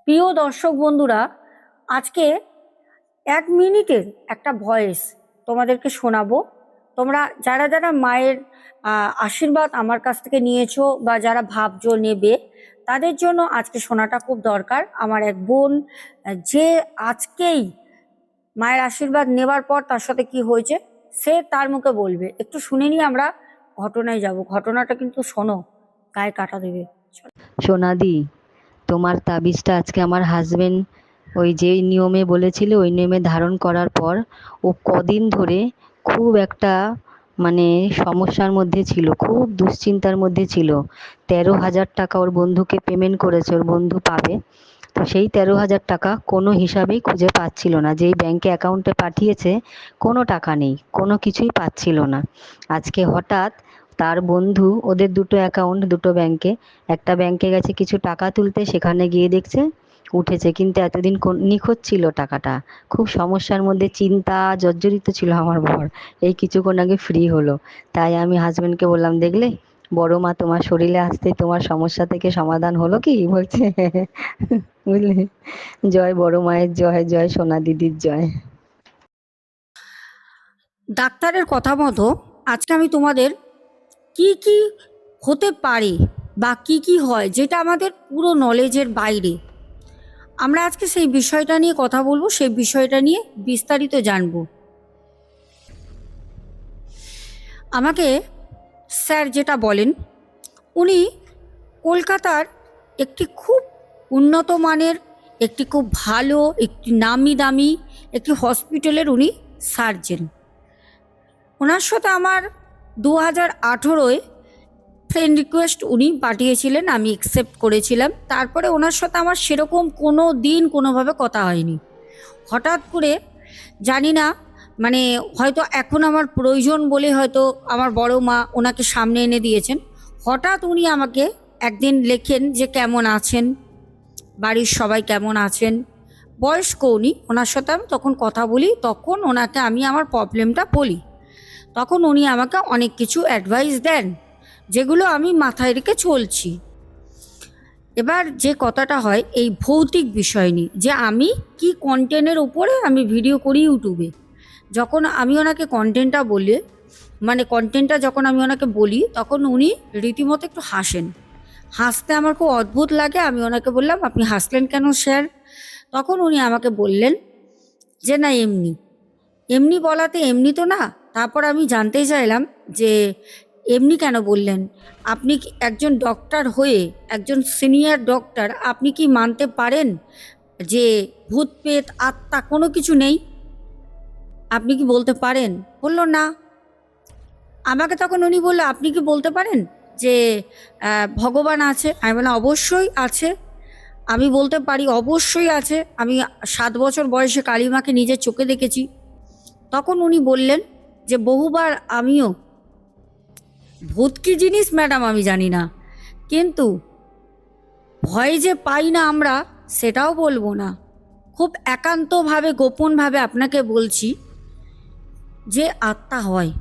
প্রিয় দর্শক বন্ধুরা, আজকে 1 মিনিটের একটা ভয়েস তোমাদেরকে শোনাবো। তোমরা যারা যারা মায়ের আশীর্বাদ আমার কাছ থেকে নিয়েছো বা যারা ভাবছো নেবে, তাদের জন্য আজকে শোনাটা খুব দরকার। আমার এক বোন যে আজকেই মায়ের আশীর্বাদ নেবার পর তার সাথে কি হয়েছে সে তার মুখে বলবে। একটু শুনে নিয়ে আমরা ঘটনায় যাব। ঘটনাটা কিন্তু শোনো, গায়ে কাটা দেবে। সোনাদি, তোমার তাবিজটা আজকে আমার হাজবেন্ড ওই যে নিয়মে বলেছিল ওই নিয়মে ধারণ করার পর ও কদিন ধরে খুব একটা মানে সমস্যার মধ্যে ছিল, খুব দুশ্চিন্তার মধ্যে ছিল। 13,000 টাকা ওর বন্ধুকে পেমেন্ট করেছে, ওর বন্ধু পাবে। তো সেই 13,000 টাকা কোনো হিসাবেই খুঁজে পাচ্ছিল না। যেই ব্যাংকে অ্যাকাউন্টে পাঠিয়েছে কোনো টাকা নেই, কোনো কিছুই পাচ্ছিল না। আজকে হঠাৎ তার বন্ধু, ওদের দুটো অ্যাকাউন্ট দুটো ব্যাংকে, একটা ব্যাংকে গেছে কিছু টাকা তুলতে, সেখানে গিয়ে দেখছে উঠেছে, কিন্তু এতদিন নিখোঁজ ছিল টাকাটা। খুব সমস্যার মধ্যে চিন্তা জর্জরিত ছিল আমার বর। এই কিছুক্ষণ আগে ফ্রি হলো। তাই আমি হাজবেন্ডকে বললাম, দেখলে বড় মা তোমার শরীরে আসতে তোমার সমস্যা থেকে সমাধান হলো কি? বলছে বুঝলে। জয় বড় মায়ের জয়, জয় সোনা দিদির জয়। ডাক্তারের কথা মতো আজকে আমি তোমাদের কি কি হতে পারে বা কি কি হয় যেটা আমাদের পুরো নলেজের বাইরে, আমরা আজকে সেই বিষয়টা নিয়ে কথা বলবো, সেই বিষয়টা নিয়ে বিস্তারিত জানবো। আমাকে স্যার যেটা বলেন, উনি কলকাতার একটি খুব উন্নত মানের, একটি খুব ভালো, একটি নামি দামি একটি হসপিটালের উনি সার্জেন। ওনার সাথে আমার 2018-য় ফ্রেন্ড রিকোয়েস্ট উনি পাঠিয়েছিলেন, আমি অ্যাকসেপ্ট করেছিলাম। তারপরে ওনার সাথে আমার সেরকম কোনো দিন কোনোভাবে কথা হয়নি। হঠাৎ করে জানি না, মানে হয়তো এখন আমার প্রয়োজন বলে হয়তো আমার বড় মা ওনাকে সামনে এনে দিয়েছেন। হঠাৎ উনি আমাকে একদিন লেখেন যে কেমন আছেন, বাড়ির সবাই কেমন আছেন। বয়স্ক উনি, ওনার সাথে আমি তখন কথা বলি, তখন ওনাকে আমি আমার প্রবলেমটা বলি। তখন উনি আমাকে অনেক কিছু অ্যাডভাইস দেন, যেগুলো আমি মাথায় রেখে চলছি। এবার যে কথাটা হয় এই ভৌতিক বিষয় নিয়ে, যে আমি কি কন্টেন্টের উপরে আমি ভিডিও করি ইউটিউবে। যখন আমি ওনাকে কন্টেন্টটা বলি, মানে কন্টেন্টটা যখন আমি ওনাকে বলি, তখন উনি রীতিমতো একটু হাসেন। হাসতে আমার খুব অদ্ভুত লাগে। আমি ওনাকে বললাম, আপনি হাসলেন কেন স্যার? তখন উনি আমাকে বললেন যে না, এমনি। এমনি বলাতে এমনি তো না। তারপর আমি জানতে চাইলাম যে এমনি কেন বললেন? আপনি কি একজন ডক্টর হয়ে, একজন সিনিয়র ডক্টর, আপনি কি মানতে পারেন যে ভূত প্রেত আত্মা কোনো কিছু নেই? আপনি কি বলতে পারেন? বলল না। আমাকে তখন উনি বললো, আপনি কি বলতে পারেন যে ভগবান আছে? আমি বললাম অবশ্যই আছে। আমি বলতে পারি অবশ্যই আছে। আমি 7 বছর বয়সে কালী মাকে নিজের চোখে দেখেছি। তখন উনি বললেন যে বহুবার আমিও, ভূত কি জিনিস ম্যাডাম আমি জানি না, কিন্তু ভয় যে পাই না আমরা সেটাও বলবো না। খুব একান্তভাবে গোপনভাবে আপনাকে বলছি যে আত্মা হয়,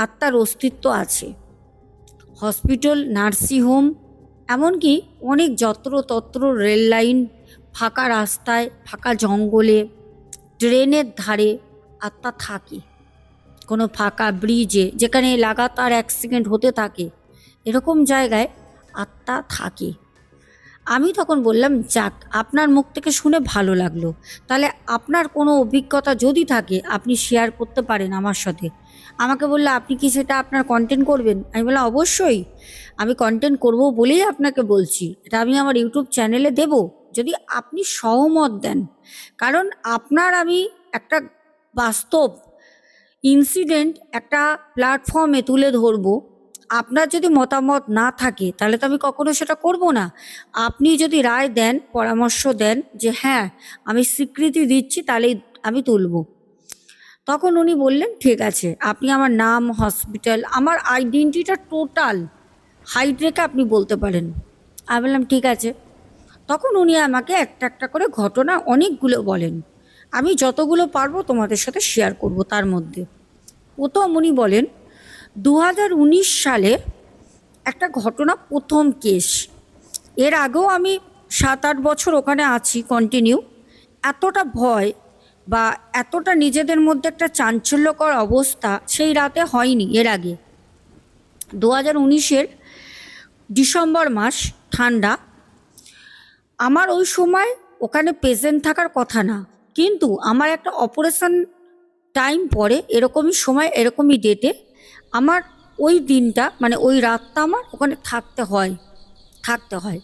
আত্মার অস্তিত্ব আছে। হসপিটাল, নার্সিংহোম, এমনকি অনেক যত্রতত্র রেল লাইন, ফাঁকা রাস্তায়, ফাঁকা জঙ্গলে, ট্রেনের ধারে আত্মা থাকে। কোনো ফাঁকা ব্রিজে যেখানে লাগাতার অ্যাক্সিডেন্ট হতে থাকে, এরকম জায়গায় আত্মা থাকে। আমি তখন বললাম, যাক, আপনার মুখ থেকে শুনে ভালো লাগলো। তাহলে আপনার কোনো অভিজ্ঞতা যদি থাকে আপনি শেয়ার করতে পারেন আমার সাথে। আমাকে বললো, আপনি কি সেটা আপনার কন্টেন্ট করবেন? আমি বললাম অবশ্যই আমি কন্টেন্ট করব বলেই আপনাকে বলছি। এটা আমি আমার ইউটিউব চ্যানেলে দেব যদি আপনি সহমত দেন। কারণ আপনার আমি একটা বাস্তব ইনসিডেন্ট একটা প্ল্যাটফর্মে তুলে ধরবো। আপনার যদি মতামত না থাকে তাহলে তো আমি কখনো সেটা করব না। আপনি যদি রায় দেন, পরামর্শ দেন যে হ্যাঁ আমি স্বীকৃতি দিচ্ছি, তাহলেই আমি তুলব। তখন উনি বললেন ঠিক আছে, আপনি আমার নাম, হসপিটাল, আমার আইডেন্টিটিটা টোটাল হাইড রেখে আপনি বলতে পারেন। আমি বললাম ঠিক আছে। তখন উনি আমাকে একটা একটা করে ঘটনা অনেকগুলো বলেন। আমি যতগুলো পারবো তোমাদের সাথে শেয়ার করব। তার মধ্যে প্রথম উনি বলেন 2019 সালে একটা ঘটনা, প্রথম কেস। এর আগেও আমি 7-8 বছর ওখানে আছি কন্টিনিউ, এতটা ভয় বা এতটা নিজেদের মধ্যে একটা চাঞ্চল্যকর অবস্থা সেই রাতে হয়নি এর আগে। 2019-এর ডিসেম্বর মাস, ঠান্ডা। আমার ওই সময় ওখানে প্রেজেন্ট থাকার কথা না, কিন্তু আমার একটা অপারেশন টাইম পরে এরকমই সময় এরকমই ডেটে আমার ওই দিনটা মানে ওই রাতটা আমার ওখানে থাকতে হয়।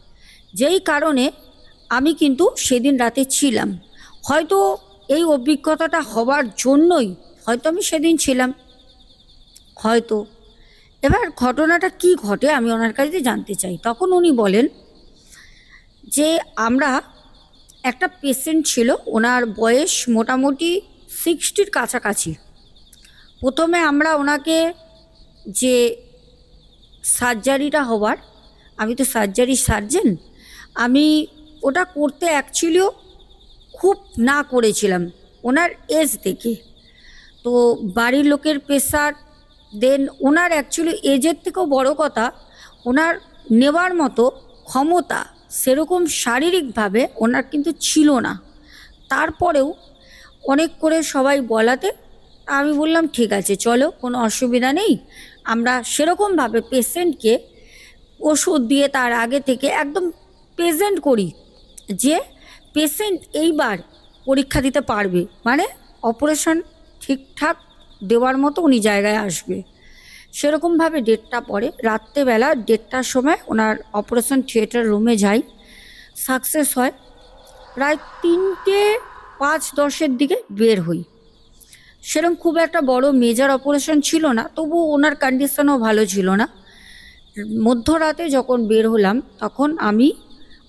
যেই কারণে আমি কিন্তু সেদিন রাতে ছিলাম। হয়তো এই অভিজ্ঞতাটা হওয়ার জন্যই হয়তো আমি সেদিন ছিলাম, হয়তো। এবার ঘটনাটা কি ঘটে আমি ওনার কাছে জানতে চাই। তখন উনি বলেন যে আমরা একটা পেশেন্ট ছিল, ওনার বয়স মোটামুটি 60-র কাছাকাছি। প্রথমে আমরা ওনাকে যে সার্জারিটা হওয়ার, আমি তো সার্জারি সার্জেন, আমি ওটা করতে অ্যাকচুয়ালিও খুব না করেছিলাম ওনার এজ থেকে। তো বাড়ির লোকের প্রেশার, দেন ওনার অ্যাকচুয়ালি এজের থেকেও বড় কথা ওনার নেওয়ার মতো ক্ষমতা সেরকম শারীরিকভাবে ওনার কিন্তু ছিল না। তারপরেও অনেক করে সবাই বলাতে আমি বললাম ঠিক আছে চলো, কোনো অসুবিধা নেই। আমরা সেরকমভাবে পেশেন্টকে ওষুধ দিয়ে তার আগে থেকে একদম প্রেজেন্ট করি যে পেশেন্ট এইবার পরীক্ষা দিতে পারবে, মানে অপারেশন ঠিকঠাক দেওয়ার মতো উনি জায়গায় আসবে। সেরকমভাবে ডেটটা পড়ে, রাত্রেবেলা 1:30টার সময় ওনার অপারেশন থিয়েটার রুমে যাই, সাকসেস হয়। প্রায় 3:05-10-এর দিকে বের হই। সেরকম খুব একটা বড় মেজর অপারেশন ছিল না, তবু ওনার কন্ডিশনও ভালো ছিল না। মধ্যরাতে যখন বের হলাম তখন আমি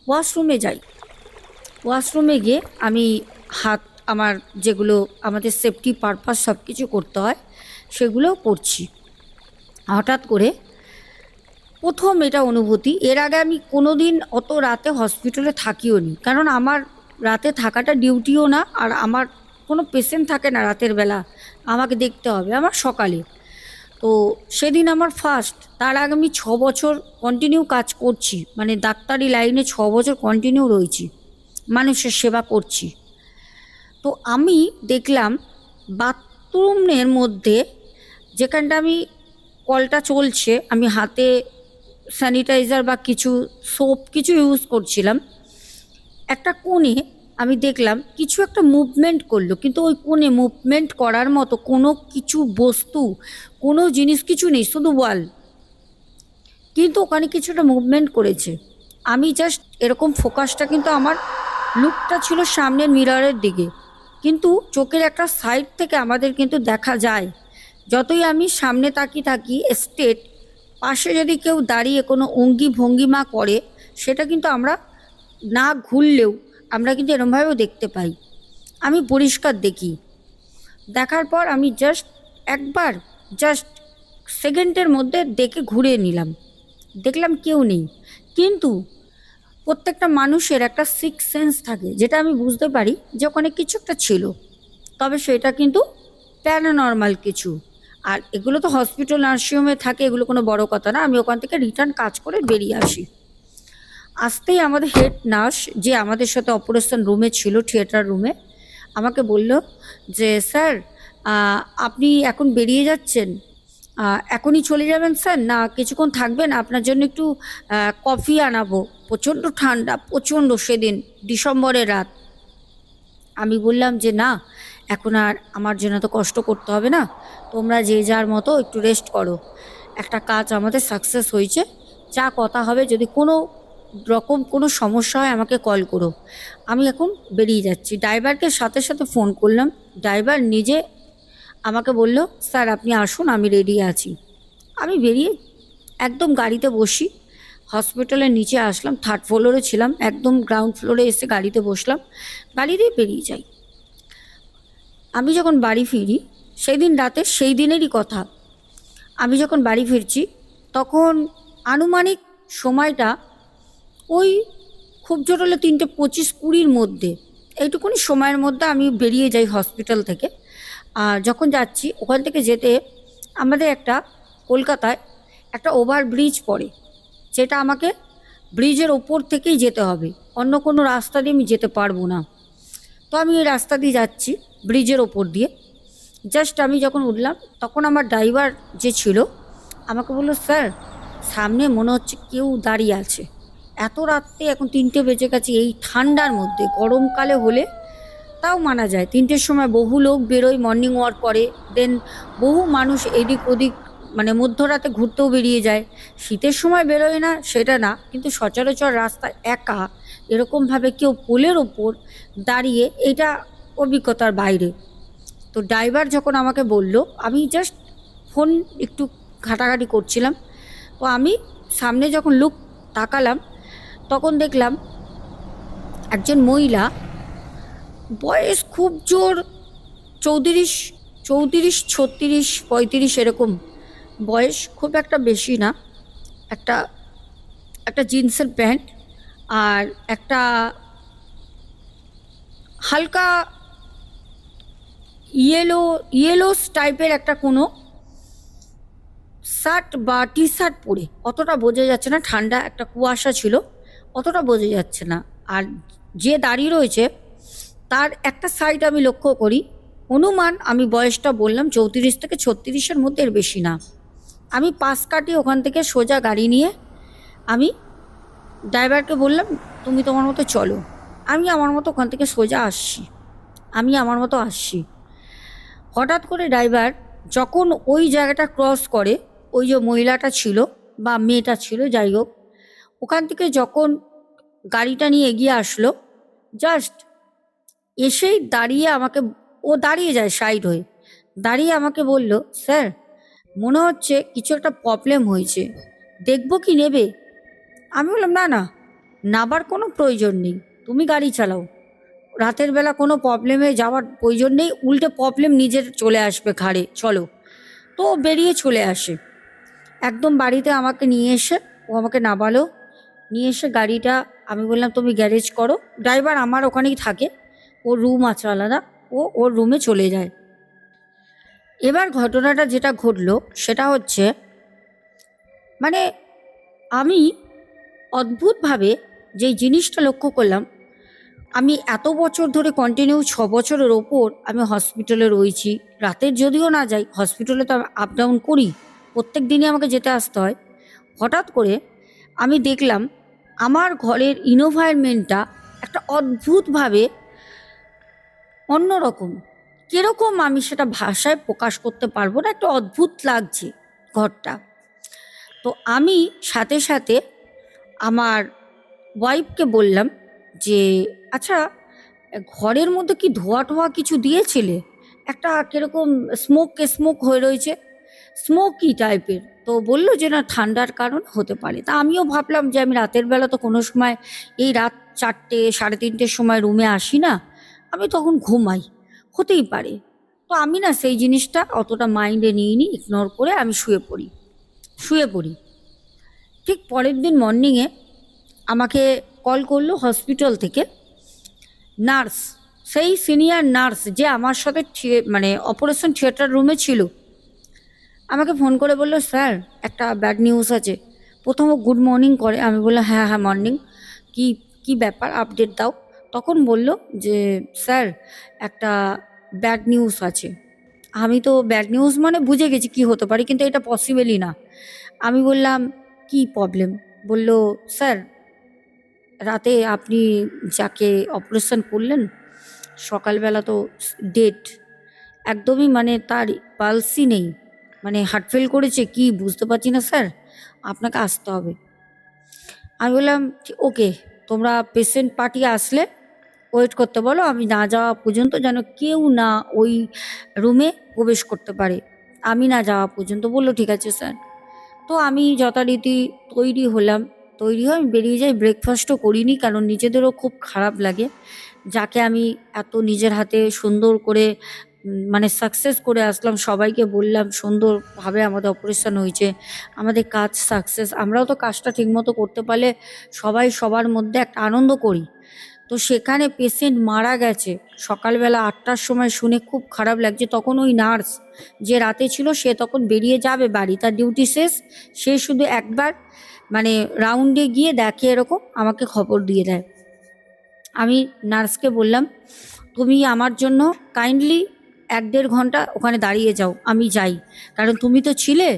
ওয়াশরুমে যাই। ওয়াশরুমে গিয়ে আমি হাত, আমার যেগুলো আমাদের সেফটি পারপাস সব কিছু করতে হয় সেগুলো করছি। হঠাৎ করে প্রথম এটা অনুভূতি, এর আগে আমি কোনো দিন অত রাতে হসপিটালে থাকিও নি, কারণ আমার রাতে থাকাটা ডিউটিও না, আর আমার কোনো পেশেন্ট থাকে না রাতের বেলা আমাকে দেখতে হবে, আমার সকালে। তো সেদিন আমার ফার্স্ট। তার আগে আমি 6 বছর কন্টিনিউ কাজ করছি, মানে ডাক্তারি লাইনে 6 বছর কন্টিনিউ রয়েছি, মানুষের সেবা করছি। তো আমি দেখলাম বাথরুমের মধ্যে, যেখানটা আমি কলটা চলছে, আমি হাতে স্যানিটাইজার বা কিছু সোপ কিছু ইউজ করছিলাম, একটা কোণে আমি দেখলাম কিছু একটা মুভমেন্ট করলো, কিন্তু ওই কোণে মুভমেন্ট করার মতো কোনো কিছু বস্তু, কোনো জিনিস কিছু নেই, শুধু ওয়াল, কিন্তু ওখানে কিছুটা মুভমেন্ট করেছে। আমি জাস্ট এরকম ফোকাসটা, কিন্তু আমার লুকটা ছিল সামনের মিররের দিকে, কিন্তু চোখের একটা সাইড থেকে আমাদের কিন্তু দেখা যায়, যতই আমি সামনে তাকি স্টেট, পাশে যদি কেউ দাঁড়িয়ে কোনো অঙ্গি ভঙ্গিমা করে সেটা কিন্তু আমরা না ঘুরলেও আমরা কিন্তু এরমভাবেও দেখতে পাই। আমি পরিষ্কার দেখি। দেখার পর আমি জাস্ট সেকেন্ডের মধ্যে দেখে ঘুরে নিলাম, দেখলাম কেউ নেই। কিন্তু প্রত্যেকটা মানুষের একটা সিক্স সেন্স থাকে, যেটা আমি বুঝতে পারি যে ওখানে কিছু একটা ছিল, তবে সেটা কিন্তু প্যারানর্মাল কিছু। আর এগুলো তো হসপিটাল নার্সিংহোমে থাকে, এগুলো কোনো বড় কথা না। আমি ওখান থেকে রিটার্ন কাজ করে বেরিয়ে আসি। আসতেই আমাদের হেড নার্স, যে আমাদের সাথে অপারেশন রুমে ছিল, থিয়েটার রুমে, আমাকে বলল যে স্যার আপনি এখন বেরিয়ে যাচ্ছেন, এখনই চলে যাবেন স্যার, না কিছুক্ষণ থাকবেন, আপনার জন্য একটু কফি আনাবো। প্রচণ্ড ঠান্ডা, প্রচণ্ড, সেদিন ডিসেম্বরের রাত। আমি বললাম যে না, এখন আর আমার জন্য তো কষ্ট করতে হবে না, তোমরা যে যার মতো একটু রেস্ট করো, একটা কাজ আমাদের সাকসেস হয়েছে, যা কথা হবে, যদি কোনো রকম কোনো সমস্যা হয় আমাকে কল করো, আমি এখন বেরিয়ে যাচ্ছি। ড্রাইভারকে সাথে সাথে ফোন করলাম, ড্রাইভার নিজে আমাকে বলল স্যার আপনি আসুন, আমি রেডি আছি। আমি বেরিয়ে একদম গাড়িতে বসি, হসপিটালের নিচে আসলাম, 3rd ফ্লোরে ছিলাম, একদম গ্রাউন্ড ফ্লোরে এসে গাড়িতে বসলাম, গাড়ি দিয়ে বেরিয়ে যাই। আমি যখন বাড়ি ফিরি, সেই দিন রাতে, সেই দিনেরই কথা, আমি যখন বাড়ি ফিরছি তখন আনুমানিক সময়টা ওই খুব জোর হলে 3:25-20-র মধ্যে, এইটুকুনি সময়ের মধ্যে আমি বেরিয়ে যাই হসপিটাল থেকে। আর যখন যাচ্ছি, ওখান থেকে যেতে আমাদের একটা কলকাতায় একটা ওভারব্রিজ পড়ে, যেটা আমাকে ব্রিজের ওপর থেকেই যেতে হবে, অন্য কোনো রাস্তা দিয়ে আমি যেতে পারবো না। তো আমি এই রাস্তা দিয়ে যাচ্ছি, ব্রিজের ওপর দিয়ে। জাস্ট আমি যখন উঠলাম তখন আমার ড্রাইভার যে ছিল আমাকে বললো, স্যার সামনে মনে হচ্ছে কেউ দাঁড়িয়ে আছে। এত রাত্রে, এখন 3টে বেজে গেছে, এই ঠান্ডার মধ্যে, গরমকালে হলে তাও মানা যায়, 3টের সময় বহু লোক বেরোয় মর্নিং ওয়াক করে, দেন বহু মানুষ এদিক ওদিক মানে মধ্যরাতে ঘুরতেও বেরিয়ে যায়। শীতের সময় বেরোয় না সেটা না, কিন্তু সচরাচর রাস্তায় একা এরকমভাবে কেউ পোলের ওপর দাঁড়িয়ে, এটা অভিজ্ঞতার বাইরে। তো ড্রাইভার যখন আমাকে বলল, আমি জাস্ট ফোন একটু ঘাটাঘাটি করছিলাম, তো আমি সামনে যখন লুক তাকালাম তখন দেখলাম একজন মহিলা, বয়স খুব জোর 34, 36, 35 এরকম বয়স, খুব একটা বেশি না। একটা একটা জিন্সের প্যান্ট আর একটা হালকা ইয়েলো ইয়েলো টাইপের একটা কোনো শার্ট বা টি শার্ট পরে, অতটা বোঝা যাচ্ছে না, ঠান্ডা একটা কুয়াশা ছিল, অতটা বোঝা যাচ্ছে না। আর যে দাঁড়িয়ে রয়েছে তার একটা সাইড আমি লক্ষ্য করি, অনুমান আমি বয়সটা বললাম 34 থেকে 36-এর মধ্যে, এর বেশি না। আমি পাশ কাটিয়ে ওখান থেকে সোজা গাড়ি নিয়ে আমি ড্রাইভারকে বললাম, তুমি তোমার মতো চলো, আমি আমার মতো ওখান থেকে সোজা আসছি, আমি আমার মতো আসছি। হঠাৎ করে ড্রাইভার যখন ওই জায়গাটা ক্রস করে, ওই যে মহিলাটা ছিল বা মেয়েটা ছিল যাই হোক, ওখান থেকে যখন গাড়িটা নিয়ে এগিয়ে আসলো, জাস্ট এসেই দাঁড়িয়ে আমাকে, ও দাঁড়িয়ে যায় সাইড হয়ে, দাঁড়িয়ে আমাকে বলল, স্যার মনে হচ্ছে কিছু একটা প্রবলেম হয়েছে, দেখবো কি নেবে? আমি বললাম, না না, নাবার কোনো প্রয়োজন নেই, তুমি গাড়ি চালাও, রাতের বেলা কোনো প্রবলেমে যাওয়ার প্রয়োজন নেই, উল্টে প্রবলেম নিজের চলে আসবে ঘাড়ে, চলো। তো ও বেরিয়ে চলে আসে, একদম বাড়িতে আমাকে নিয়ে এসে, ও আমাকে নামালো, নিয়ে এসে গাড়িটা, আমি বললাম তুমি গ্যারেজ করো, ড্রাইভার আমার ওখানেই থাকে, ওর রুম আছে আলাদা, ও ওর রুমে চলে যায়। এবার ঘটনাটা যেটা ঘটলো সেটা হচ্ছে, মানে আমি অদ্ভুতভাবে যেই জিনিসটা লক্ষ্য করলাম, আমি এত বছর ধরে কন্টিনিউ 6 বছরের ওপর আমি হসপিটালে রয়েছি, রাতের যদিও না যাই হসপিটালে তো আপ ডাউন করি, প্রত্যেক দিনই আমাকে যেতে আসতে হয়। হঠাৎ করে আমি দেখলাম আমার ঘরের ইনভায়রনমেন্টটা একটা অদ্ভুতভাবে অন্যরকম, কীরকম আমি সেটা ভাষায় প্রকাশ করতে পারবো না, একটা অদ্ভুত লাগছে ঘরটা। তো আমি সাথে সাথে আমার ওয়াইফকে বললাম যে, আচ্ছা ঘরের মধ্যে কি ধোয়া টোয়া কিছু দিয়েছিলে, একটা কিরকম স্মোক স্মোক হয়ে রয়েছে, স্মোকি টাইপের। তো বললো যে না, ঠান্ডার কারণ হতে পারে। তা আমিও ভাবলাম যে আমি রাতের বেলা তো কোনো সময় এই রাত 4টে 3:30-র সময় রুমে আসি না, আমি তখন ঘুমাই, হতেই পারে। তো আমি না সেই জিনিসটা অতটা মাইন্ডে নিইনি, ইগনোর করে আমি শুয়ে পড়ি। ঠিক পরের দিন মর্নিংয়ে আমাকে কল করলো হসপিটাল থেকে নার্স, সেই সিনিয়র নার্স যে আমার সাথে মানে অপারেশন থিয়েটার রুমে ছিল, আমাকে ফোন করে বললো, স্যার একটা ব্যাড নিউজ আছে। প্রথম গুড মর্নিং করে, আমি বললাম হ্যাঁ হ্যাঁ মর্নিং, কি কি ব্যাপার, আপডেট দাও। তখন বলল যে স্যার একটা ব্যাড নিউজ আছে। আমি তো ব্যাড নিউজ মানে বুঝে গেছি কি হতে পারে, কিন্তু এটা পসিবলই না। আমি বললাম কি প্রবলেম? বলল, স্যার রাতে আপনি যাকে অপারেশন করলেন সকালবেলা তো ডেড, একদমই মানে তার পালসই নেই, মানে হার্ট ফেল করেছে কি বুঝতে পারছি না স্যার, আপনাকে আসতে হবে। আমি বললাম ওকে, তোমরা পেশেন্ট পার্টি আসলে ওয়েট করতে বলো, আমি না যাওয়া পর্যন্ত যেন কেউ না ওই রুমে প্রবেশ করতে পারে, আমি না যাওয়া পর্যন্ত। বললো ঠিক আছে স্যার। তো আমি যথারীতি তৈরি হলাম, তৈরি হয়ে আমি বেরিয়ে যাই, ব্রেকফাস্টও করিনি, কারণ নিজেদেরও খুব খারাপ লাগে, যাকে আমি এত নিজের হাতে সুন্দর করে মানে সাকসেস করে আসলাম, সবাইকে বললাম সুন্দরভাবে আমাদের অপারেশন হয়েছে, আমাদের কাজ সাকসেস, আমরাও তো কাজটা ঠিকমতো করতে পারলে সবাই সবার মধ্যে একটা আনন্দ করি। তো সেখানে পেশেন্ট মারা গেছে সকালবেলা 8টার সময়, শুনে খুব খারাপ লাগছে। তখন ওই নার্স যে রাতে ছিল সে তখন বেরিয়ে যাবে বাড়ি, তার ডিউটি শেষ, সে শুধু একবার মানে রাউন্ডে গিয়ে দেখে এরকম, আমাকে খবর দিয়ে দেয়। আমি নার্সকে বললাম, তুমি আমার জন্য কাইন্ডলি 1-1.5 ঘন্টা ওখানে দাঁড়িয়ে যাও, আমি যাই। কারণ তুমি তো ছিলে,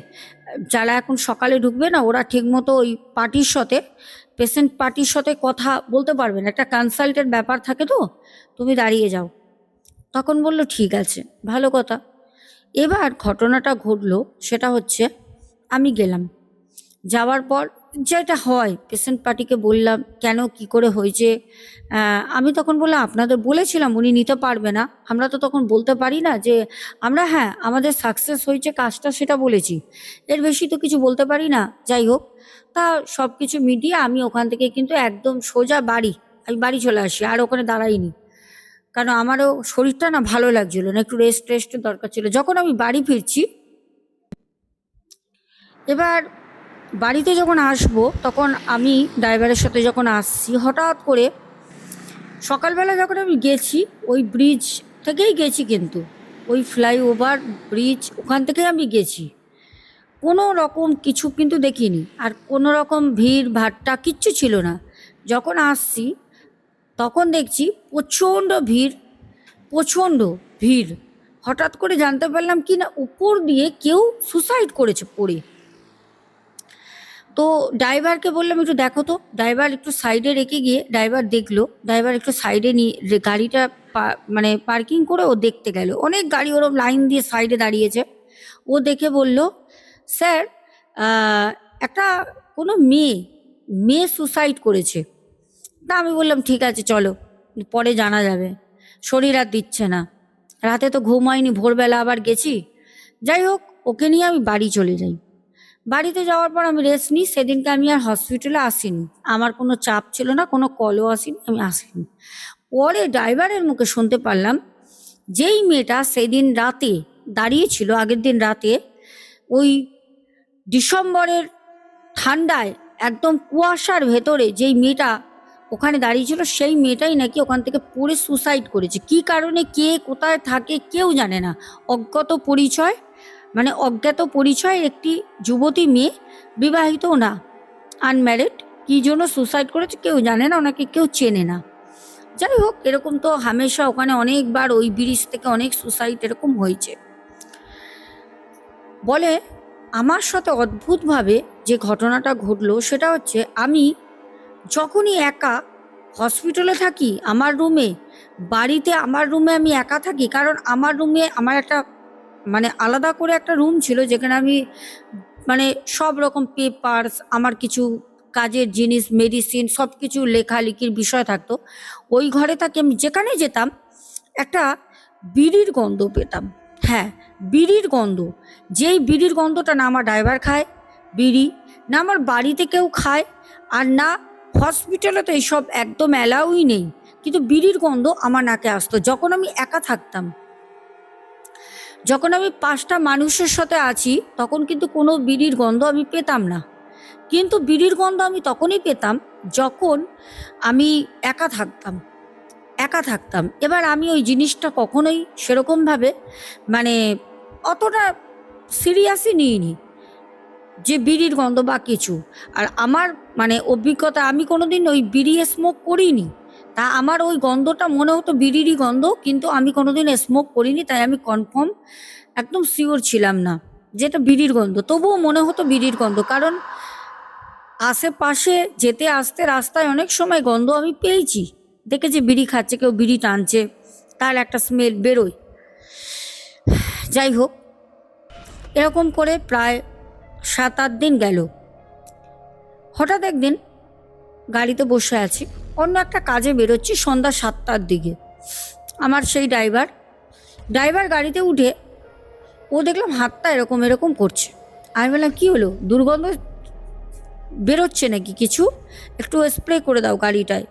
যারা এখন সকালে ঢুকবে না ওরা ঠিকমতো ওই পার্টির সাথে, পেশেন্ট পার্টির সাথে কথা বলতে পারবে না, একটা কনসাল্টের ব্যাপার থাকে, তো তুমি দাঁড়িয়ে যাও। তখন বলল ঠিক আছে, ভালো কথা। এবার ঘটনাটা ঘটলো সেটা হচ্ছে, আমি গেলাম, যাওয়ার পর যেটা হয় পেশেন্ট পার্টিকে বললাম কেন কি করে হয়েছে। আমি তখন বললাম আপনাদের বলেছিলাম উনি নিতে পারবে না। আমরা তো তখন বলতে পারি না যে আমরা, হ্যাঁ আমাদের সাকসেস হয়েছে কাজটা সেটা বলেছি, এর বেশি তো কিছু বলতে পারি না। যাই হোক, তা সব কিছু মিডিয়ে আমি ওখান থেকে কিন্তু একদম সোজা আমি বাড়ি চলে আসি, আর ওখানে দাঁড়াইনি। কারণ আমারও শরীরটা না ভালো লাগছিল না, একটু রেস্টের দরকার ছিল। যখন আমি বাড়ি ফিরছি, এবার বাড়িতে যখন আসবো তখন আমি ড্রাইভারের সাথে যখন আসছি, হঠাৎ করে সকালবেলা যখন আমি গেছি ওই ব্রিজ থেকেই গেছি, কিন্তু ওই ফ্লাইওভার ব্রিজ ওখান থেকেই আমি গেছি, কোনো রকম কিছু কিন্তু দেখিনি, আর কোনো রকম ভিড় ভাট্টা কিচ্ছু ছিল না। যখন আসছি তখন দেখছি প্রচণ্ড ভিড়, প্রচণ্ড ভিড়। হঠাৎ করে জানতে পারলাম কি না, উপর দিয়ে কেউ সুসাইড করেছে পড়ে। তো ড্রাইভারকে বললাম একটু দেখো তো। ড্রাইভার একটু সাইডে রেখে গিয়ে ড্রাইভার দেখলো, ড্রাইভার একটু সাইডে নিয়ে গাড়িটা মানে পার্কিং করে ও দেখতে গেল, অনেক গাড়ি ওরম লাইন দিয়ে সাইডে দাঁড়িয়েছে। ও দেখে বলল, স্যার একটা কোনো মেয়ে মেয়ে সুসাইড করেছে। তা আমি বললাম ঠিক আছে চলো, পরে জানা যাবে, শরীর আর দিচ্ছে না, রাতে তো ঘুম হয়নি, ভোরবেলা আবার গেছি। যাই হোক, ওকে নিয়ে আমি বাড়ি চলে যাই। বাড়িতে যাওয়ার পর আমি রেস্ট নিই। সেদিনকে আমি আর হসপিটালে আসিনি, আমার কোনো চাপ ছিল না, কোনো কলও আসিনি, আমি আসিনি। পরে ড্রাইভারের মুখে শুনতে পারলাম, যেই মেয়েটা সেদিন রাতে দাঁড়িয়েছিল, আগের দিন রাতে ওই ডিসেম্বরের ঠান্ডায় একদম কুয়াশার ভেতরে যেই মেয়েটা ওখানে দাঁড়িয়েছিল, সেই মেয়েটাই নাকি ওখান থেকে পড়ে সুসাইড করেছে। কি কারণে, কে কোথায় থাকে কেউ জানে না। অজ্ঞাত পরিচয় একটি যুবতী মেয়ে, বিবাহিত না, আনম্যারিড, কী জন্য সুসাইড করেছে কেউ জানে না, ওনাকে কেউ চেনে না। যাই হোক, এরকম তো হামেশা ওখানে অনেকবার ওই ব্রিজ থেকে অনেক সুসাইড এরকম হয়েছে। বলে আমার সাথে অদ্ভুতভাবে যে ঘটনাটা ঘটলো সেটা হচ্ছে, আমি যখনই একা হসপিটালে থাকি আমার রুমে, বাড়িতে আমার রুমে আমি একা থাকি, কারণ আমার রুমে আমার একটা মানে আলাদা করে একটা রুম ছিল যেখানে আমি মানে সব রকম পেপারস, আমার কিছু কাজের জিনিস, মেডিসিন, সব কিছু লেখালেখির বিষয় থাকতো। ওই ঘরে থাকি, আমি যেখানে যেতাম একটা বিড়ির গন্ধ পেতাম। হ্যাঁ, বিড়ির গন্ধ। যেই বিড়ির গন্ধটা না আমার ড্রাইভার খায় বিড়ি, না আমার বাড়িতে কেউ খায়, আর না হসপিটালে তো এইসব একদম অ্যালাউই নেই, কিন্তু বিড়ির গন্ধ আমার নাকে আসতো যখন আমি একা থাকতাম। যখন আমি 5টা মানুষের সাথে আছি তখন কিন্তু কোনো বিড়ির গন্ধ আমি পেতাম না, কিন্তু বিড়ির গন্ধ আমি তখনই পেতাম যখন আমি একা থাকতাম। এবার আমি ওই জিনিসটা কখনোই সেরকমভাবে মানে অতটা সিরিয়াসই নিইনি যে বিড়ির গন্ধ বা কিছু। আর আমার মানে অভিজ্ঞতা, আমি কোনোদিন ওই বিড়ি স্মোক করিনি, তা আমার ওই গন্ধটা মনে হতো বিড়িরই গন্ধ, কিন্তু আমি কোনোদিন স্মোক করিনি, তাই আমি কনফার্ম একদম শিওর ছিলাম না যেটা বিড়ির গন্ধ। তবুও মনে হতো বিড়ির গন্ধ, কারণ আশেপাশে যেতে আসতে রাস্তায় অনেক সময় গন্ধ আমি পেয়েছি, দেখেছি বিড়ি খাচ্ছে কেউ, বিড়ি টানছে, তার একটা স্মেল বেরোয়। যাই হোক, এরকম করে প্রায় 7-8 দিন গেল। হঠাৎ একদিন গাড়িতে বসে আছি, অন্য একটা কাজে বেরোচ্ছি সন্ধ্যা 7টার দিকে। আমার সেই ড্রাইভার গাড়িতে উঠে ও দেখলাম হাতটা এরকম এরকম করছে। আমি বললাম কী হলো, দুর্গন্ধ বেরোচ্ছে নাকি কিছু, একটু স্প্রে করে দাও গাড়িটায়।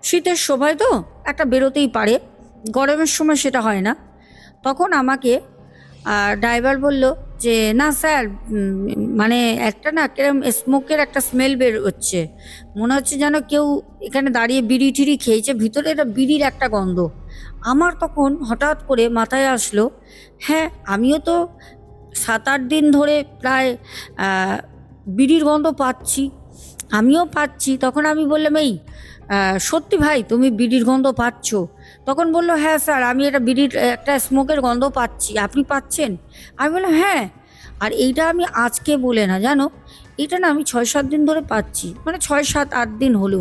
শীতের সময় তো একটা বেরোতেই পারে, গরমের সময় সেটা হয় না। তখন আমাকে ড্রাইভার বলল যে না স্যার, মানে একটা না কিরম স্মোকের একটা স্মেল বের হচ্ছে, মনে হচ্ছে যেন কেউ এখানে দাঁড়িয়ে বিড়ি টিড়ি খেয়েছে, ভিতরে এটা বিড়ির একটা গন্ধ। আমার তখন হঠাৎ করে মাথায় আসলো, হ্যাঁ আমিও তো 7-8 দিন ধরে প্রায় বিড়ির গন্ধ পাচ্ছি, আমিও পাচ্ছি। তখন আমি বললাম, এই সত্যি ভাই তুমি বিড়ির গন্ধ পাচ্ছ? তখন বলল, হ্যাঁ স্যার, আমি এটা বিড়ির একটা স্মোকের গন্ধ পাচ্ছি। আপনি পাচ্ছেন? আমি বললাম, হ্যাঁ। আর এইটা আমি আজকে বলে না, জানো, এটা না আমি 6-7 দিন ধরে পাচ্ছি, মানে 6-7-8 দিন হলো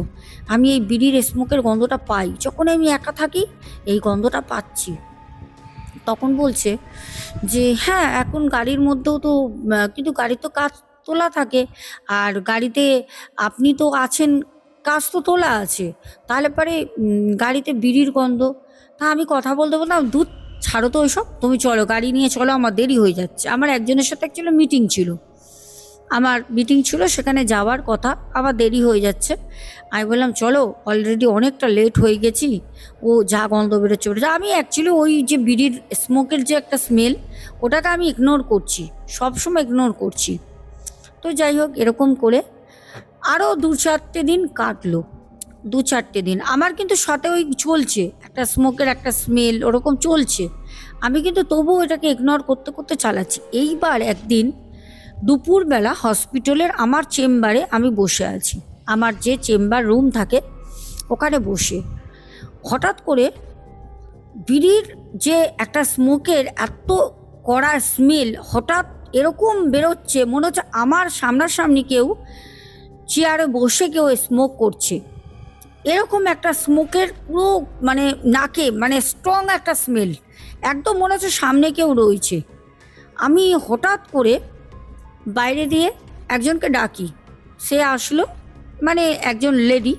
আমি এই বিড়ির স্মোকের গন্ধটা পাই। যখন আমি একা থাকি এই গন্ধটা পাচ্ছি। তখন বলছে যে হ্যাঁ, এখন গাড়ির মধ্যেও তো কিন্তু গাড়ির তো কাঁচ তোলা থাকে, আর গাড়িতে আপনি তো আছেন, কাঁচ তো তোলা আছে, তাহলে পরে গাড়িতে বিড়ির গন্ধ। তা আমি কথা বলতে বললাম, দুধ ছাড়ো তো ওইসব, তুমি চলো গাড়ি নিয়ে চলো, আমার দেরি হয়ে যাচ্ছে। আমার একজনের সাথে অ্যাকচুয়ালি মিটিং ছিল, সেখানে যাওয়ার কথা, আবার দেরি হয়ে যাচ্ছে। আমি বললাম চলো, অলরেডি অনেকটা লেট হয়ে গেছি, ও যা গন্ধ বেরোচ্ছে বেরোচ্ছে। আমি অ্যাকচুয়ালি ওই যে বিড়ির স্মোকের যে একটা স্মেল, ওটাকে আমি ইগনোর করছি, সবসময় ইগনোর করছি। তো যাই হোক, এরকম করে আরও 2-4টে দিন কাটলো। 2-4টে দিন আমার কিন্তু সাথে ওই চলছে, একটা স্মোকের একটা স্মেল ওরকম চলছে। আমি কিন্তু তবুও এটাকে ইগনোর করতে করতে চালাচ্ছি। এইবার একদিন দুপুরবেলা হসপিটালের আমার চেম্বারে আমি বসে আছি, আমার যে চেম্বার রুম থাকে ওখানে বসে, হঠাৎ করে বিড়ির যে একটা স্মোকের এত কড়া স্মেল হঠাৎ এরকম বেরোচ্ছে, মনে হচ্ছে আমার সামনাসামনি কেউ চেয়ারে বসে কেউ স্মোক করছে। এরকম একটা স্মোকের পুরো মানে নাকে, মানে স্ট্রং একটা স্মেল, একদম মনে হচ্ছে সামনে কেউ রয়েছে। আমি হঠাৎ করে বাইরে দিয়ে একজনকে ডাকি, সে আসলো, মানে একজন লেডি,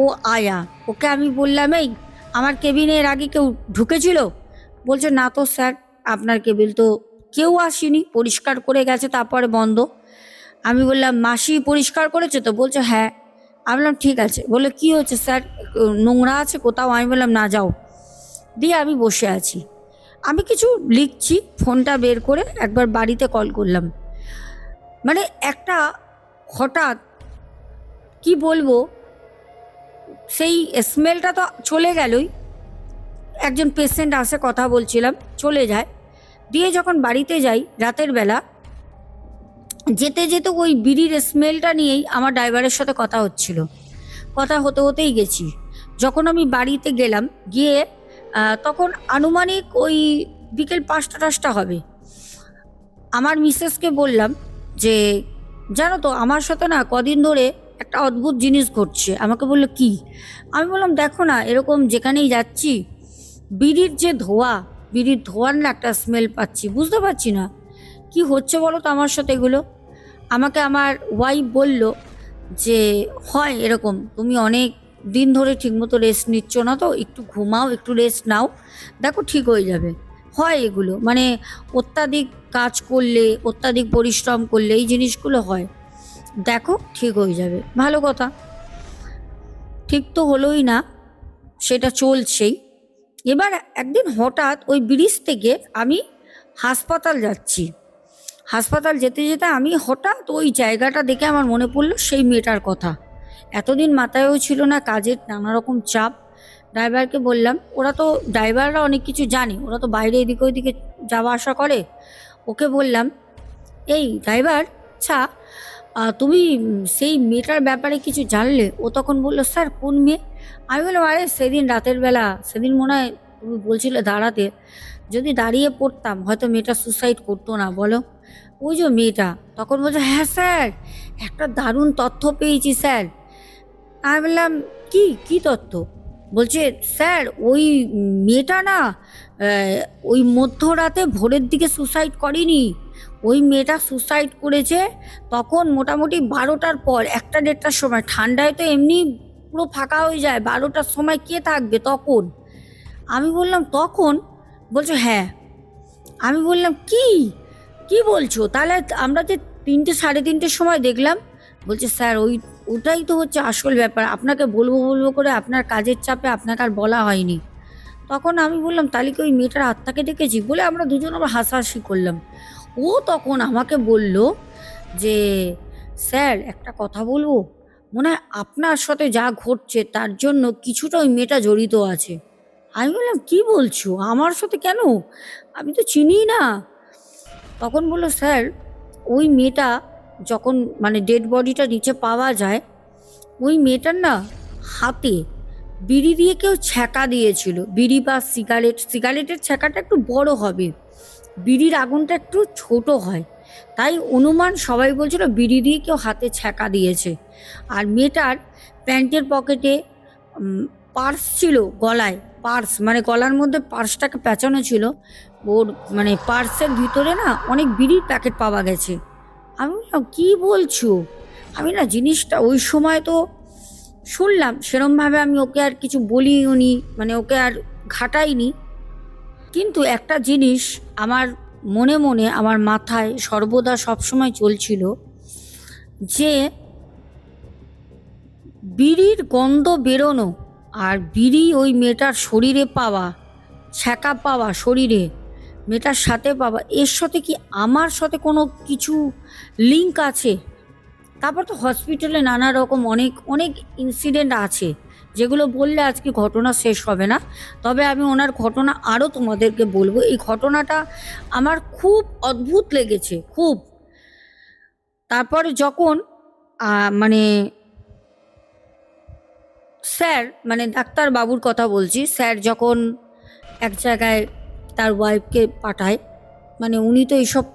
ও আয়া। ওকে আমি বললাম, এই আমার কেবিনে এর আগে কেউ ঢুকেছিল? বলছে, না তো স্যার, আপনার কেবিল তো কেউ আসেনি, পরিষ্কার করে গেছে তারপরে বন্ধ। আমি বললাম, মাসি পরিষ্কার করেছে তো? বলছে হ্যাঁ। আমি বললাম ঠিক আছে। বলে কি হচ্ছে স্যার, নোংরা আছে কোথাও? আমি বললাম না, যাও। দিয়ে আমি বসে আছি, আমি কিছু লিখছি, ফোনটা বের করে একবার বাড়িতে কল করলাম। মানে একটা হঠাৎ কি বলবো, সেই স্মেলটা তো চলে গেলই, একজন পেশেন্ট আসে, কথা বলছিলাম, চলে যায়। দিয়ে যখন বাড়িতে যাই রাতের বেলা, যেতে যেতে ওই বিড়ির স্মেলটা নিয়েই আমার ড্রাইভারের সাথে কথা হচ্ছিল। কথা হতে হতেই গেছি, যখন আমি বাড়িতে গেলাম, গিয়ে তখন আনুমানিক ওই বিকেল 5টা-6টা হবে। আমার মিসেসকে বললাম যে জানো তো, আমার সাথে না কদিন ধরে একটা অদ্ভুত জিনিস ঘটছে। আমাকে বললো কি? আমি বললাম দেখো না, এরকম যেখানেই যাচ্ছি বিড়ির যে ধোঁয়া, বিড়ির ধোঁয়ার না একটা স্মেল পাচ্ছি, বুঝতে পারছি না কি হচ্ছে বলো তো আমার সাথে এগুলো। আমাকে আমার ওয়াইফ বলল যে হয় এরকম, তুমি অনেক দিন ধরে ঠিকমতো রেস্ট নিচ্ছ না, তো একটু ঘুমাও, একটু রেস্ট নাও, দেখো ঠিক হয়ে যাবে। হয় এগুলো, মানে অত্যাধিক কাজ করলে, অত্যাধিক পরিশ্রম করলে এই জিনিসগুলো হয়, দেখো ঠিক হয়ে যাবে। ভালো কথা, ঠিক তো হলোই না, সেটা চলছেই। এবার একদিন হঠাৎ ওই ব্রিজ থেকে আমি হাসপাতাল যাচ্ছি, হাসপাতাল যেতে যেতে আমি হঠাৎ ওই জায়গাটা দেখে আমার মনে পড়লো সেই মেয়েটার কথা। এতদিন মাথায়ও ছিল না, কাজের নানা রকম চাপ। ড্রাইভারকে বললাম, ওরা তো ড্রাইভাররা অনেক কিছু জানে, ওরা তো বাইরে এদিকে ওইদিকে যাওয়া আসা করে। ওকে বললাম, এই ড্রাইভার, আচ্ছা তুমি সেই মেয়েটার ব্যাপারে কিছু জানলে? ও তখন বললো, স্যার কোন মেয়ে? আমি বললাম, আরে সেদিন রাতের বেলা, সেদিন মনে হয় তুমি বলছিলে দাঁড়াতে, যদি দাঁড়িয়ে পড়তাম হয়তো মেয়েটা সুসাইড করতো না, বলো। ওই যে মেয়েটা। তখন বলছে, হ্যাঁ স্যার, একটা দারুণ তথ্য পেয়েছি স্যার। আমি বললাম, কি কি তথ্য? বলছে, স্যার ওই মেয়েটা না ওই মধ্যরাতে ভোরের দিকে সুসাইড করেনি, ওই মেয়েটা সুসাইড করেছে তখন মোটামুটি 12টার পর, 1টা-1.5টার সময়। ঠান্ডায় তো এমনি পুরো ফাঁকা হয়ে যায়, 12টার সময় কে থাকবে তখন? আমি বললাম তখন? বলছে হ্যাঁ। আমি বললাম কি কি বলছো? তাহলে আমরা যে 3টে-3:30টের সময় দেখলাম। বলছে স্যার ওটাই তো হচ্ছে আসল ব্যাপার, আপনাকে বলবো বলবো করে আপনার কাজের চাপে আপনাকে আর বলা হয়নি। তখন আমি বললাম, তাহলে কি ওই মেয়েটার আত্মাকে ডেকেছি? বলে আমরা দুজন আবার হাসাহাসি করলাম। ও তখন আমাকে বলল যে স্যার একটা কথা বলবো, মনে হয় আপনার সাথে যা ঘটছে তার জন্য কিছুটা ওই মেয়েটা জড়িত আছে। আমি বললাম, কি বলছো? আমার সাথে কেন? আমি তো চিনিই না। তখন বললো, স্যার ওই মেয়েটা যখন মানে ডেড বডিটা নিচে পাওয়া যায়, ওই মেয়েটার না হাতে বিড়ি দিয়ে কেউ ছ্যাঁকা দিয়েছিল। বিড়ি বা সিগারেটের ছ্যাঁকাটা একটু বড় হবে, বিড়ির আগুনটা একটু ছোট হয়, তাই অনুমান সবাই বলছিল বিড়ি দিয়ে কেউ হাতে ছ্যাঁকা দিয়েছে। আর মেয়েটার প্যান্টের পকেটে পার্স ছিল, গলায় পার্স, মানে গলার মধ্যে পার্সটাকে পেঁচানো ছিল। ওর মানে পার্সের ভিতরে না অনেক বিড়ির প্যাকেট পাওয়া গেছে। আমি বললাম কি বলছো? আমি না জিনিসটা ওই সময় তো শুনলাম, সেরমভাবে আমি ওকে আর কিছু বলিও নি, মানে ওকে আর ঘাটাইনি। কিন্তু একটা জিনিস আমার মনে মনে আমার মাথায় সর্বদা সবসময় চলছিল, যে বিড়ির গন্ধ বেরোনো আর বিড়ি ওই মেয়েটার শরীরে পাওয়া, ছ্যাঁকা পাওয়া শরীরে, মেয়েটার সাথে পাওয়া, এর সাথে কি আমার সাথে কোনো কিছু লিঙ্ক আছে? তারপর তো হসপিটালে নানা রকম অনেক অনেক ইনসিডেন্ট আছে, যেগুলো বললে আজকে ঘটনা শেষ হবে না। তবে আমি ওনার ঘটনা আরও তোমাদেরকে বলবো। এই ঘটনাটা আমার খুব অদ্ভুত লেগেছে, খুব। তারপরে যখন মানে স্যার, মানে ডাক্তার বাবুর কথা বলছি, স্যার যখন এক জায়গায় তার ওয়াইফকে পাঠায়, মানে উনি তো এইসব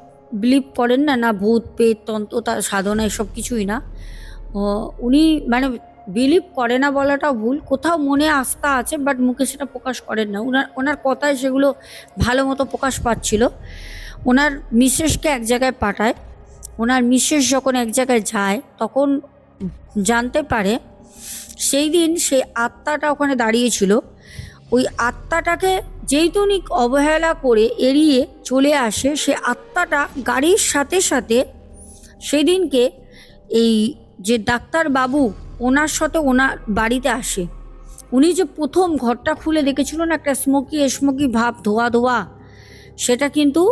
বিলিভ করেন না, না ভূত পেত তন্ত্র তার সাধনা এসব কিছুই না। উনি মানে বিলিভ করে না বলাটা ভুল, কোথাও মনে আস্থা আছে, বাট মুখে সেটা প্রকাশ করেন না। ওনার কথায় সেগুলো ভালো মতো প্রকাশ পাচ্ছিল। ওনার মিসেসকে এক জায়গায় পাঠায়। ওনার মিসেস যখন এক জায়গায় যায়, তখন জানতে পারে সেই দিন সেই আত্মাটা ওখানে দাঁড়িয়েছিল। ওই আত্মাটাকে যেই তো উনি অবহেলা করে এড়িয়ে চলে আসে, সে আত্মাটা গাড়ির সাথে সাথে সেদিনকে এই যে ডাক্তার বাবু ওনার সাথে ওনার বাড়িতে আসে। উনি যে প্রথম ঘরটা খুলে দেখেছিল না, একটা স্মোকি স্মোকি ভাব, ধোয়া ধোয়া, সেটা কিন্তু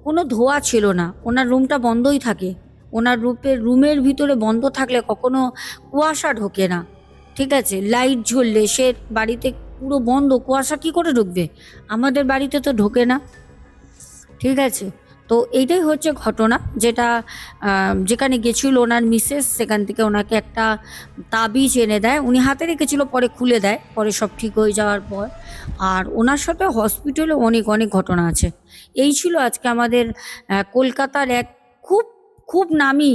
কোনো ধোয়া ছিল না। ওনার রুমটা বন্ধই থাকে। ওনার রুমের ভিতরে বন্ধ থাকলে কখনো কুয়াশা ঢোকে না, ঠিক আছে? লাইট জ্বললে সে বাড়িতে পুরো বন্ধ, কুয়াশা কি করে ঢুকবে? আমাদের বাড়িতে তো ঢোকে না, ঠিক আছে? তো এইটাই হচ্ছে ঘটনা, যেটা যেখানে গেছিল ওনার মিসেস, সেখান থেকে ওনাকে একটা তাবিজ এনে দেয়। উনি হাতে রেখেছিল, পরে খুলে দেয়, পরে সব ঠিক হয়ে যাওয়ার পর। আর ওনার সাথে হসপিটালে অনেক অনেক ঘটনা আছে। এই ছিল আজকে আমাদের কলকাতার এক খুব খুব নামি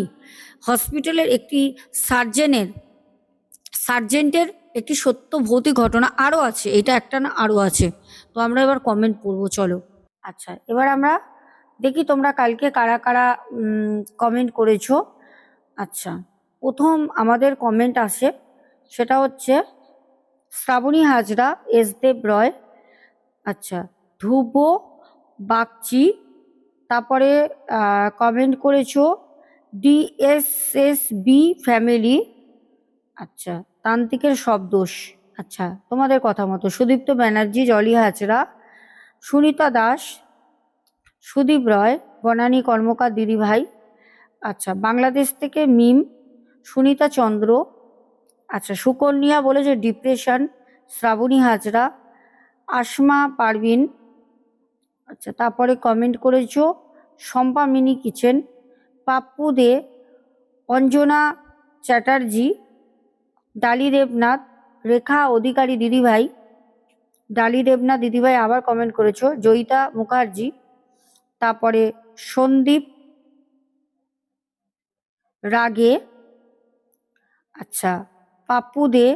হসপিটালের একটি সার্জেন্টের একটি সত্য ভৌতিক ঘটনা। আরও আছে, এটা একটা না, আরও আছে। তো আমরা এবার কমেন্ট পড়বো, চলো। আচ্ছা, এবার আমরা দেখি তোমরা কালকে কারা কারা কমেন্ট করেছো। আচ্ছা, প্রথম আমাদের কমেন্ট আসে, সেটা হচ্ছে শ্রাবণী হাজরা, এস দেব রয়, আচ্ছা, ধ্রুব বাগচি, তারপরে কমেন্ট করেছো ডিএসএসবি ফ্যামিলি, আচ্ছা, তান্ত্রিকের সব দোষ, আচ্ছা তোমাদের কথা মতো, সুদীপ্ত ব্যানার্জি, জলি হাজরা, সুনিতা দাস, সুদীপ রয়, বনানী কর্মকার দিদিভাই, আচ্ছা, বাংলাদেশ থেকে মিম, সুনিতা চন্দ্র, আচ্ছা, সুকন্যা বলেছে ডিপ্রেশন, শ্রাবণী হাজরা, আসমা পারভিন, আচ্ছা, তারপরে কমেন্ট করেছো শম্পা মিনি কিচেন, পাপ্পু দে, অঞ্জনা চ্যাটার্জি, ডালি দেবনাথ, রেখা অধিকারী দিদিভাই, ডালি দেবনাথ দিদিভাই আবার কমেন্ট করেছো, জয়িতা মুখার্জি, তারপরে সন্দীপ রাগে, আচ্ছা, পাপ্পু দে,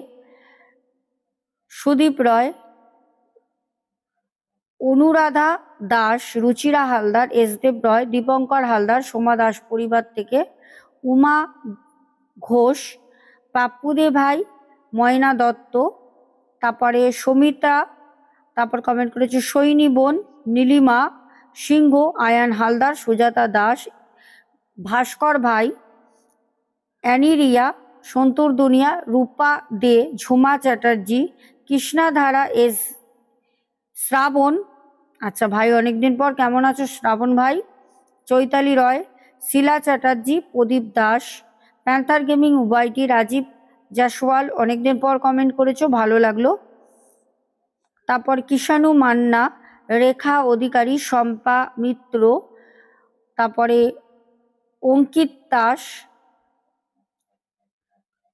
সুদীপ রয়, অনুরাধা দাস, রুচিরা হালদার, এসদেব রয়, দীপঙ্কর হালদার, সোমা দাস পরিবার থেকে, উমা ঘোষ, পাপ্পু দে ভাই, ময়না দত্ত, তারপরে সমিতা, তারপর কমেন্ট করেছে সৈনী বোন, নীলিমা সিংহ, আয়ান হালদার, সুজাতা দাস, ভাস্কর ভাই, অ্যানিরিয়া, সন্তুর দুনিয়া, রূপা দে, ঝুমা চ্যাটার্জি, কৃষ্ণাধারা এস, শ্রাবণ, আচ্ছা ভাই অনেকদিন পর, কেমন আছো শ্রাবণ ভাই, Chaitali Roy, Shila Chatterjee, Pradip Das, panther gaming YT, Rajeev Jaswal, অনেকদিন পর কমেন্ট করেছো, ভালো লাগলো। তারপর কিষাণু মান্না, রেখা অধিকারী, শম্পা মিত্র, তারপরে অঙ্কিত দাস,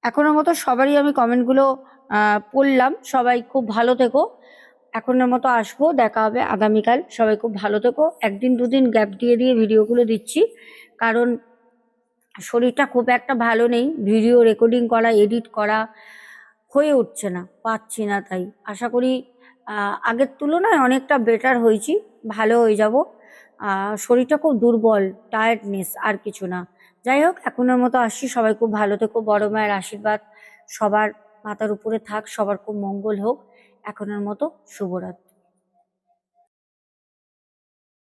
এখনের মতো সবারই আমি কমেন্টগুলো পড়লাম। সবাই খুব ভালো থেকো। এখনের মতো আসবো, দেখা হবে আগামীকাল। সবাই খুব ভালো থেকো। একদিন দুদিন গ্যাপ দিয়ে দিয়ে ভিডিওগুলো দিচ্ছি, কারণ শরীরটা খুব একটা ভালো নেই। ভিডিও রেকর্ডিং করা, এডিট করা হয়ে উঠছে না, পাচ্ছি না। তাই আশা করি আগের তুলনায় অনেকটা বেটার হয়েছি, ভালো হয়ে যাব। শরীরটা খুব দুর্বল, টায়ার্ডনেস, আর কিছু না। যাই হোক, এখনের মতো আসছি। সবাই খুব ভালো থেকো। বড় মায়ের আশীর্বাদ সবার মাথার উপরে থাক, সবার খুব মঙ্গল হোক। এখনের মতো শুভরাত্রি।